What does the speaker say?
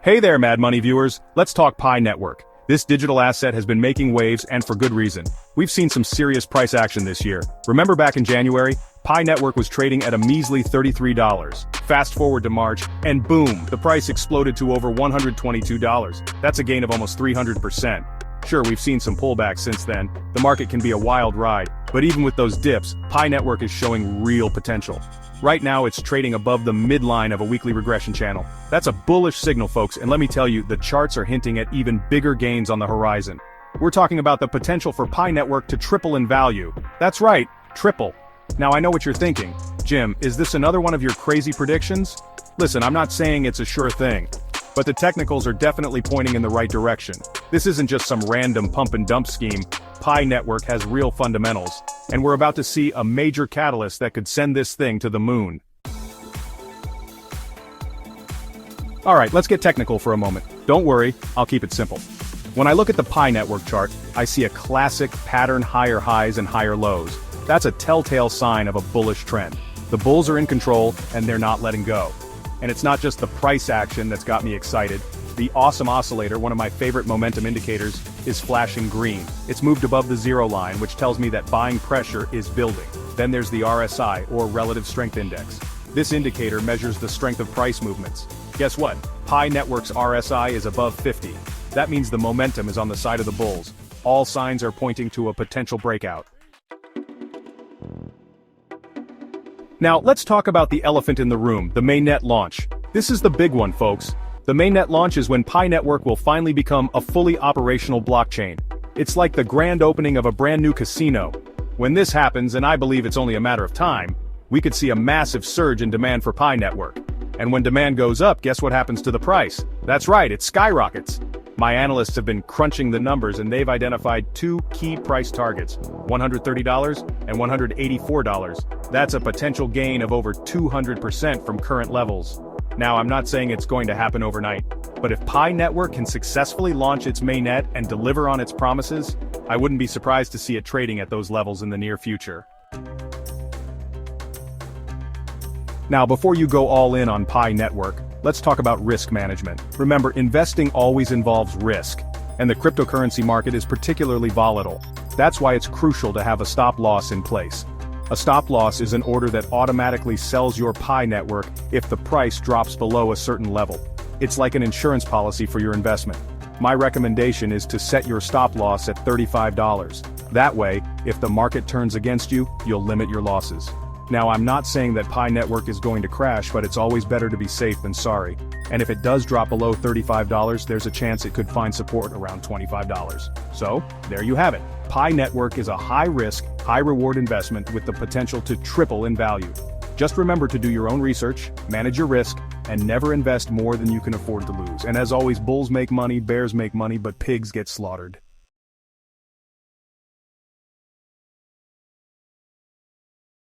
Hey there, Mad Money viewers, let's talk Pi Network. This digital asset has been making waves and for good reason. We've seen some serious price action this year. Remember back in January? Pi Network was trading at a measly $33. Fast forward to March, and boom, the price exploded to over $122. That's a gain of almost 300%. Sure, we've seen some pullbacks since then. The market can be a wild ride, but even with those dips, Pi Network is showing real potential. Right now it's trading above the midline of a weekly regression channel. That's a bullish signal, folks, and let me tell you, the charts are hinting at even bigger gains on the horizon. We're talking about the potential for Pi Network to triple in value. That's right, triple. Now I know what you're thinking. Jim, is this another one of your crazy predictions? Listen, I'm not saying it's a sure thing, but the technicals are definitely pointing in the right direction. This isn't just some random pump and dump scheme. Pi Network has real fundamentals, and we're about to see a major catalyst that could send this thing to the moon. Alright, let's get technical for a moment. Don't worry, I'll keep it simple. When I look at the Pi Network chart, I see a classic pattern, higher highs and higher lows. That's a telltale sign of a bullish trend. The bulls are in control, and they're not letting go. And it's not just the price action that's got me excited. The awesome oscillator, one of my favorite momentum indicators, is flashing green. It's moved above the zero line, which tells me that buying pressure is building. Then there's the RSI, or Relative Strength Index. This indicator measures the strength of price movements. Guess what? Pi Network's RSI is above 50. That means the momentum is on the side of the bulls. All signs are pointing to a potential breakout. Now, let's talk about the elephant in the room, the mainnet launch. This is the big one, folks. The mainnet launch is when Pi Network will finally become a fully operational blockchain. It's like the grand opening of a brand new casino. When this happens, and I believe it's only a matter of time, we could see a massive surge in demand for Pi Network. And when demand goes up, guess what happens to the price? That's right, it skyrockets. My analysts have been crunching the numbers and they've identified two key price targets, $130 and $184. That's a potential gain of over 200% from current levels. Now, I'm not saying it's going to happen overnight, but if Pi Network can successfully launch its mainnet and deliver on its promises, I wouldn't be surprised to see it trading at those levels in the near future. Now, before you go all in on Pi Network, let's talk about risk management. Remember, investing always involves risk, and the cryptocurrency market is particularly volatile. That's why it's crucial to have a stop loss in place. A stop loss is an order that automatically sells your Pi Network if the price drops below a certain level. It's like an insurance policy for your investment. My recommendation is to set your stop loss at $35. That way, if the market turns against you, you'll limit your losses. Now, I'm not saying that Pi Network is going to crash, but it's always better to be safe than sorry. And if it does drop below $35, there's a chance it could find support around $25. So, there you have it. Pi Network is a high-risk, high-reward investment with the potential to triple in value. Just remember to do your own research, manage your risk, and never invest more than you can afford to lose. And as always, bulls make money, bears make money, but pigs get slaughtered.